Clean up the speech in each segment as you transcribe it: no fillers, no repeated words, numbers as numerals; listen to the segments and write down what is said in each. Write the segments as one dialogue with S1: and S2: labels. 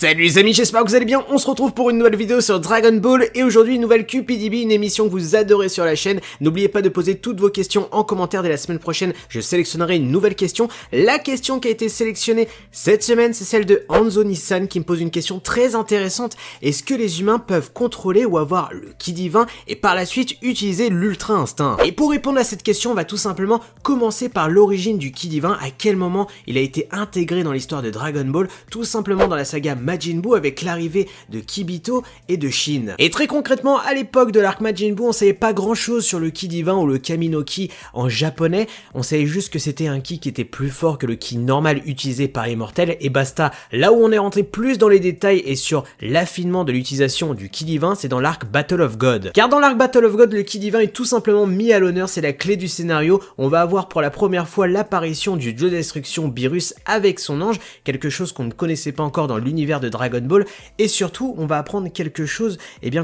S1: Salut les amis, j'espère que vous allez bien, on se retrouve pour une nouvelle vidéo sur Dragon Ball et aujourd'hui une nouvelle QPDB, une émission que vous adorez sur la chaîne. N'oubliez pas de poser toutes vos questions en commentaire dès la semaine prochaine, je sélectionnerai une nouvelle question. La question qui a été sélectionnée cette semaine, c'est celle de Hanzo Nissan qui me pose une question très intéressante. Est-ce que les humains peuvent contrôler ou avoir le ki divin et par la suite utiliser l'ultra instinct? Et pour répondre à cette question, on va tout simplement commencer par l'origine du ki divin, à quel moment il a été intégré dans l'histoire de Dragon Ball, tout simplement dans la saga Majin Buu avec l'arrivée de Kibito et de Shin. Et très concrètement, à l'époque de l'arc Majin Buu, on savait pas grand chose sur le ki divin ou le Kami no Ki en japonais, on savait juste que c'était un ki qui était plus fort que le ki normal utilisé par les mortels et basta. Là où on est rentré plus dans les détails et sur l'affinement de l'utilisation du ki divin, c'est dans l'arc Battle of God. Car dans l'arc Battle of God, le ki divin est tout simplement mis à l'honneur, c'est la clé du scénario. On va avoir pour la première fois l'apparition du dieu de destruction Beerus avec son ange, quelque chose qu'on ne connaissait pas encore dans l'univers de Dragon Ball, et surtout on va apprendre quelque chose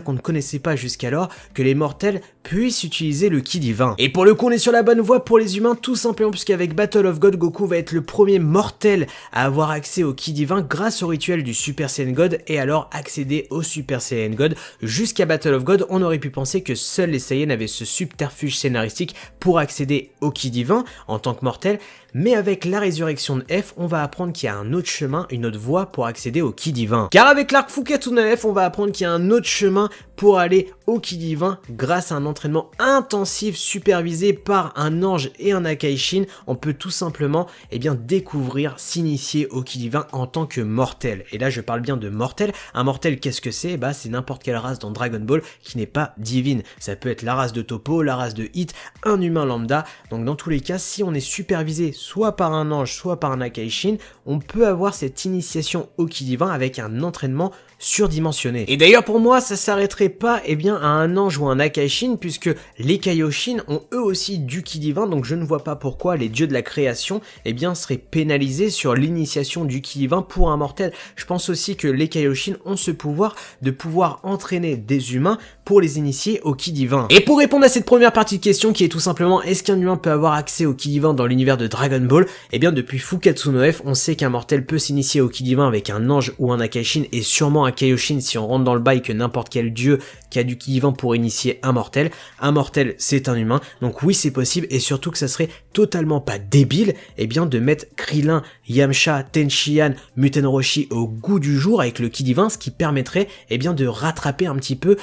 S1: qu'on ne connaissait pas jusqu'alors, que les mortels puissent utiliser le ki divin. Et pour le coup on est sur la bonne voie pour les humains, tout simplement puisqu'avec Battle of God, Goku va être le premier mortel à avoir accès au ki divin grâce au rituel du Super Saiyan God et alors accéder au Super Saiyan God. Jusqu'à Battle of God, on aurait pu penser que seuls les Saiyans avaient ce subterfuge scénaristique pour accéder au ki divin en tant que mortel, mais avec la résurrection de F, on va apprendre qu'il y a un autre chemin, une autre voie pour accéder au ki divin. Car avec l'arc Fukkatuna F, on va apprendre qu'il y a un autre chemin pour aller au ki divin grâce à un entraînement intensif supervisé par un ange et un Akaishin. On peut tout simplement découvrir, s'initier au ki divin en tant que mortel. Et là je parle bien de mortel. Un mortel, qu'est-ce que c'est? C'est n'importe quelle race dans Dragon Ball qui n'est pas divine. Ça peut être la race de Toppo, la race de Hit, un humain lambda. Donc dans tous les cas, si on est supervisé soit par un ange, soit par un Akaishin, on peut avoir cette initiation au ki divin avec un entraînement surdimensionné. Et d'ailleurs pour moi ça s'arrêterait pas à un ange ou un Akaishin, puisque les Kaioshin ont eux aussi du ki divin, donc je ne vois pas pourquoi les dieux de la création seraient pénalisés sur l'initiation du ki divin pour un mortel. Je pense aussi que les Kaioshin ont ce pouvoir de pouvoir entraîner des humains pour les initier au ki divin. Et pour répondre à cette première partie de question qui est tout simplement est-ce qu'un humain peut avoir accès au ki divin dans l'univers de Dragon Ball, depuis Fukkatsuno F, on sait qu'un mortel peut s'initier au ki divin avec un ange ou un Akaishin et sûrement un Kaioshin si on rentre dans le bail que n'importe quel dieu qui a du ki divin pour initier un mortel. Un mortel c'est un humain, donc oui c'est possible et surtout que ça serait totalement pas débile de mettre Krillin, Yamcha, Tenshinhan, Muten Roshi au goût du jour avec le ki divin, ce qui permettrait de rattraper un petit peu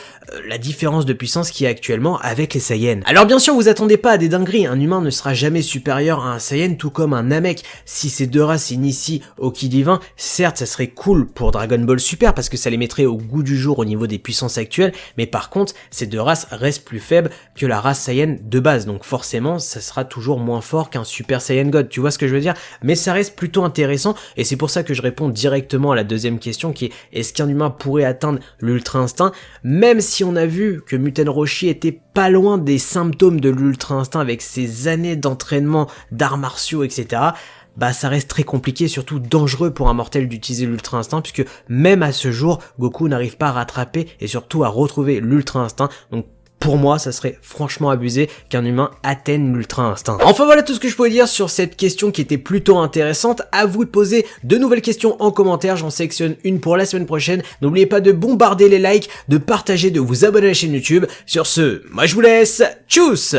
S1: la différence de puissance qu'il y a actuellement avec les Saiyans. Alors bien sûr vous attendez pas à des dingueries, un humain ne sera jamais supérieur à un Saiyan tout comme un Namek. Si ces deux races s'initient au ki divin, certes ça serait cool pour Dragon Ball Super parce que ça les mettrait au goût du jour au niveau des puissances actuelles, mais par contre ces deux races restent plus faibles que la race Saiyan de base, donc forcément ça sera toujours moins fort qu'un Super Saiyan God, tu vois ce que je veux dire? Mais ça reste plutôt intéressant et c'est pour ça que je réponds directement à la deuxième question qui est est-ce qu'un humain pourrait atteindre l'ultra instinct, même si on a vu que Muten Roshi était pas loin des symptômes de l'ultra instinct avec ses années d'entraînement d'arts martiaux etc. Ça reste très compliqué et surtout dangereux pour un mortel d'utiliser l'ultra instinct puisque même à ce jour Goku n'arrive pas à rattraper et surtout à retrouver l'ultra instinct, donc pour moi, ça serait franchement abusé qu'un humain atteigne l'ultra instinct. Enfin voilà tout ce que je pouvais dire sur cette question qui était plutôt intéressante. À vous de poser de nouvelles questions en commentaire, j'en sélectionne une pour la semaine prochaine. N'oubliez pas de bombarder les likes, de partager, de vous abonner à la chaîne YouTube. Sur ce, moi je vous laisse, tchuss!